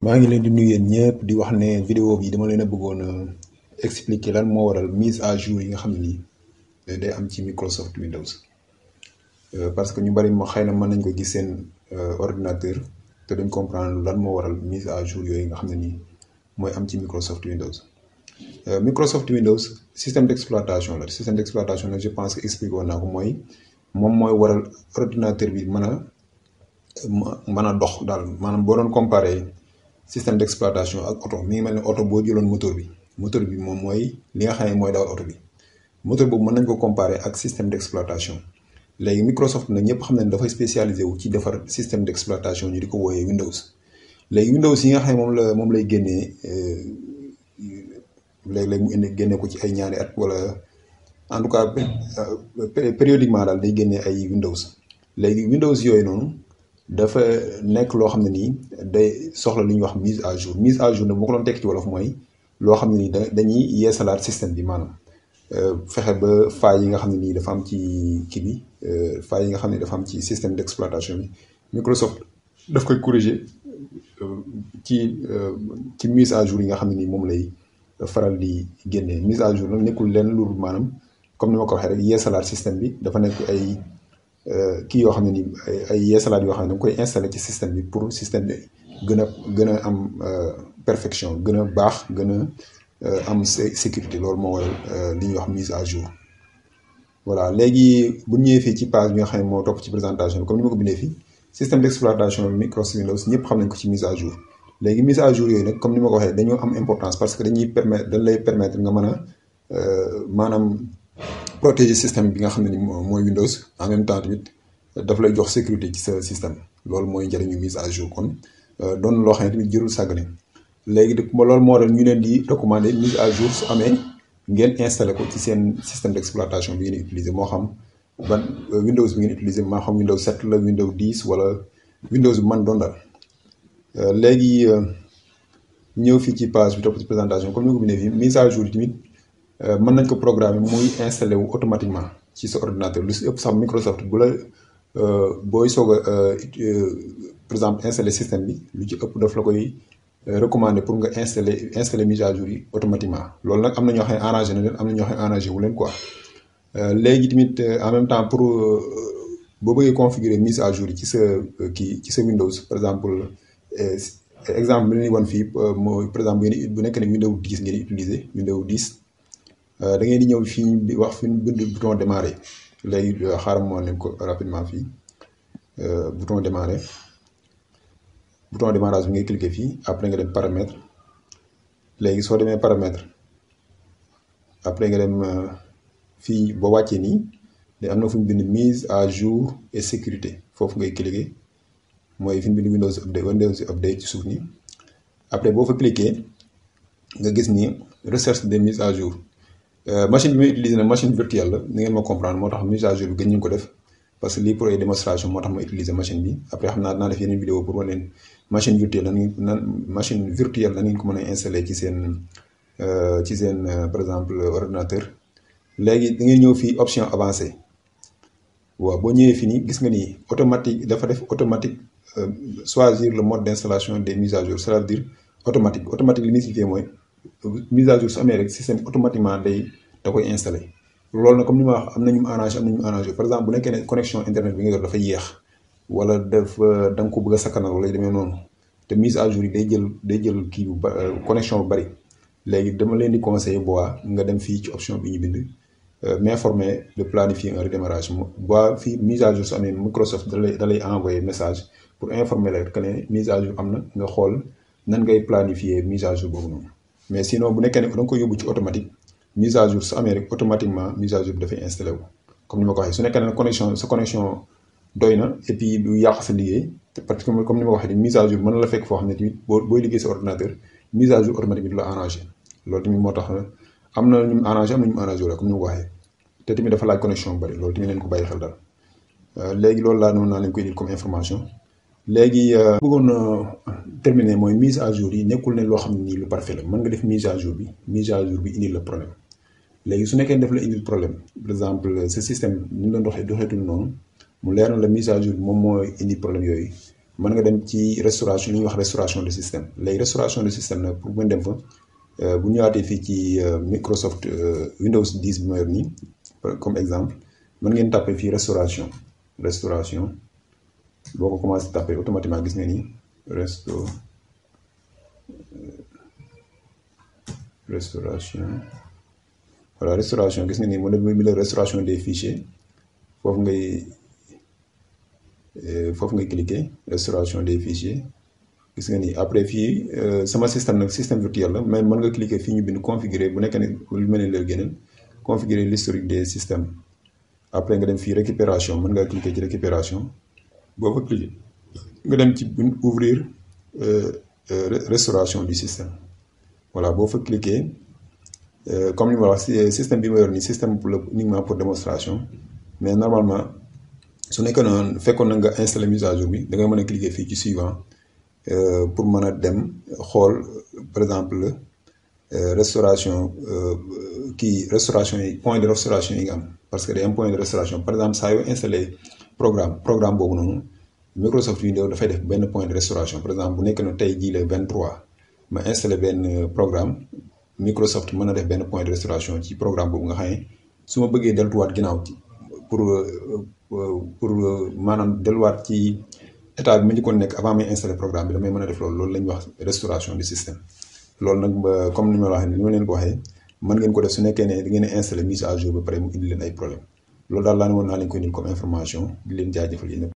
maa ngi leen di nuyu yéen ñëpp di wax ne vidéo bi dama leen a bëggoon a expliquer lan moo waral mise à jour yi nga xam ne nii day am ci Microsoft Windows. Parce que ñu bari ma xëy na mën nañ ko gis seen ordinateur te duñ comprendre lan moo waral mise à jour yooyu nga xam ne nii mooy am ci Microsoft Windows. Microsoft Windows système d'exploitation la système d'exploitation nag je pense que expliqué woon naa ko moom mooy waral ordinateur bi mën a dox daal maanaam boo doon comparé système d'exploitation ak oto mi ngi mel ne oto boo jëloon moteur bi moom mooy li nga xam ne mooy dawal oto bi moteur boobu mën nañ ko comparer ak système d'exploitation. léegi Microsoft nag ñëpp xam nañ dafay spécialisé wu ci defar système d'exploitation ñu di ko wooyee Windows. léegi Windows yi nga xam ne moom lay génnee léeg-léeg mu génne ko ci ay ñaari at wala en tout cas périodiquement daal day génnee ay Windows. léegi Windows yooyu noonu dafa nekk loo xam ne nii day soxla lu ñuy wax mise à jour nag boo ko doon tekki ci wolof mooy loo xam ne nii dañuy yeesalaat système bi maanaam fexe ba failles yi nga xam ne nii dafa am ci kii bi failles yi nga xam ne dafa am ci système d'exploitation bi Microsoft daf koy corriger ci mise à jour yi nga xam ne nii moom lay faral di génnee mise à jour nag nekkul leen lu maanaam comme ni ma ko waxee rek yeesalaat système bi dafa nekk ay kii yoo xam ne nii ay yeesalaat yoo xam ne da nga koy installer ci système bi pour système bi gën a am perfection gën a baax gën a am sécurité loolu moo waral li ñuy wax mise à jour. voilà léegi bu ñëwee fii ci page bi nga xam ne moo topp ci présentation bi comme ni ma ko bindee fii système d'exploitation Microsoft Windows ñëpp xam nañ ko ci mise à jour. léegi mise à jour yooyu nag comme ni ma ko waxee dañoo am importance parce que dañ lay permettre nga mën a maanaam protéger système bi nga xam ne ni mooy Windows en même temps tamit daf lay jox sécurité ci sa système loolu mooy njëriñu mise à jour kon doon loo xam ne tamit jërul sàggane. léegi loolu moo tax ñu leen di recommander mise à jour su amee ngeen installé ko ci seen système d'exploitation bi ngeen utiliser moo xam ban Windows bi ngeen utiliser moo xam Windows 7 la Windows 10 wala Windows bi man doon daal. léegi ñëw fii ci page bi topp ci présentation comme ni ko bindee fii mise à jour tamit mën nañ ko programmer muy installé wu automatiquement ci sa ordinateur lu si ëpp sax Microsoft bu la booy soog a par exemple installer système bi lu ci ëpp daf la koy recommander pour nga installer mise à jour yi automatiquement loolu nag am na ñoo xam ne arrangé na leen am na ñoo xam ne arrangé wu leen quoi. léegi tamit en même temps pour boo bëggee configurer mise à jour yi ci sa Windows par exemple exemple bi leen wan fii mooy par exemple bu nekk ne Windows 10 ngeen di utiliser Windows 10 da ngeen di ñëw fii bi wax fi bind bouton démarrer léegi xaaral moo leen ko rapidement fii bouton démarrage bi ngay cliquer fii après nga dem paramètre léegi soo demee paramètre après nga dem fii ba wàccee nii da am na fu ñu bind mise à jour et sécurité foofu ngay cliquer mooy fi ñu bind Windows update ci suuf nii après boo fa cliquer nga gis ni recherche des mises à jour machine bi may utiliser na machine virtuelle la ni ngeen ma comprendre moo tax mise à jour bi gën ñu ko def parce que lii pour ay démonstration moo tax ma utiliser machine bi après xam naa dinaa def yeneen vidéo pour wane leen machine virtuelle la ngeen ko mën a installer ci seen par exemple ordinateur. léegi da ngeen ñëw fii option avancée waaw boo ñëwee fii nii gis nga ni automatique dafa def automatique choisir le mode d'installation des mises à jour ça veut dire automatique li muy signifié mooy mise à jour su amee rek système automatiquement da koy installé. loolu nag comme ni ma wax am na ñu mu arrangé par exemple bu nekkee ne connexion internet bi nga yor dafa yéex wala da nga ko bëgg a sakkanal wala demee noonu te mise à jour yi day jël kii bu connexion bu bari léegi dama leen di conseiller nga dem fii ci option bi ñu bind m'informer de planifier un redémarrage fii mise à jour su amee Microsoft da lay envoyer message pour informer la que ne mise à jour am na nga xool nan ngay planifier mise à jour boobu noonu. mais sinon bu nekkee ne da nga ko yóbbu ci automatique mise à jour su amee rek automatiquement mise à jour bi dafay installé wu comme ni ma ko waxee su nekkee ne sa connexion doy na et puis du yàq sa liggéey parce que comme ni ma ko waxee mise à jour mën na la fekk foo xam ne tamit booy liggéey sa ordinateur mise à jour automatique bi du la arrangé loolu tamit moo tax am na ñu mu arrangé wala comme ni ma ko waxee te tamit dafa laaj connexion bu bari loolu tamit leen ko bàyyi xel daal. léegi loolu laa noonu naa leen koy indil comme information. léegi bëggoon terminer mooy mise à jour yi nekkul ne loo xam ne nii lu parfait la mën nga def mise à jour bi indil la problème léegi su nekkee def la indil problème par exemple ce système ni mu doon doxeetul noonu mu leer na la mise à jour bi moom mooy indi problème yooyu mën nga dem ci restauration li ñuy wax restauration de système léegi restauration de système nag pour mën dem fa bu ñëwaatee fii ci Microsoft Windows 10 bi ma yor nii comme exemple mën ngeen tapé fii restauration boo ko commencé tapé automatiquement gis nga ni restauration voilà restauration gis nga ni mu ne la restauration des fichiers foofu ngay cliquer restauration des fichiers gis nga ni après fii sama système nag système virtuel la mais mën nga cliquer fii ñu bind configurer bu nekk ne lu mel ni la génneel configurer l'historique des systèmes après nga dem fii récupération mën nga cliquer ci récupération boo fa cliquer nga dem ci ouvrir restauration du système voilà boo fa cliquer comme ni ma wax système bi ma yor nii système pour uniquement pour démonstration mais normalement su nekkee noonu fekkoon na nga installé mise à jour bi da nga mën a cliquer fii ci suivant pour mën a dem xool par exemple restauration restauration yi point de restauration yi nga am parce que day am point de restauration par exemple saa yoo installé programme boobu noonu Microsoft Windows dafay def benn point de restauration par exemple bu nekk na tey jii le 23 ma installé benn programme Microsoft mën na def benn point de restauration ci programme boobu nga xam ne su ma bëggee delluwaat ginnaaw pour maanaam delluwaat ci état bi ma njëkkoon nekk avant may installé programme bi damay mën a def loolu la ñuy wax restauration du système loolu nag comme ni ma la waxee ni ma leen ko waxee mën ngeen ko def su nekkee ne da ngeen a installé mise à jour ba pare mu indi leen ay problème loolu daal laa ne woon naa leen ko indil comme information di leen jaajëfal yéen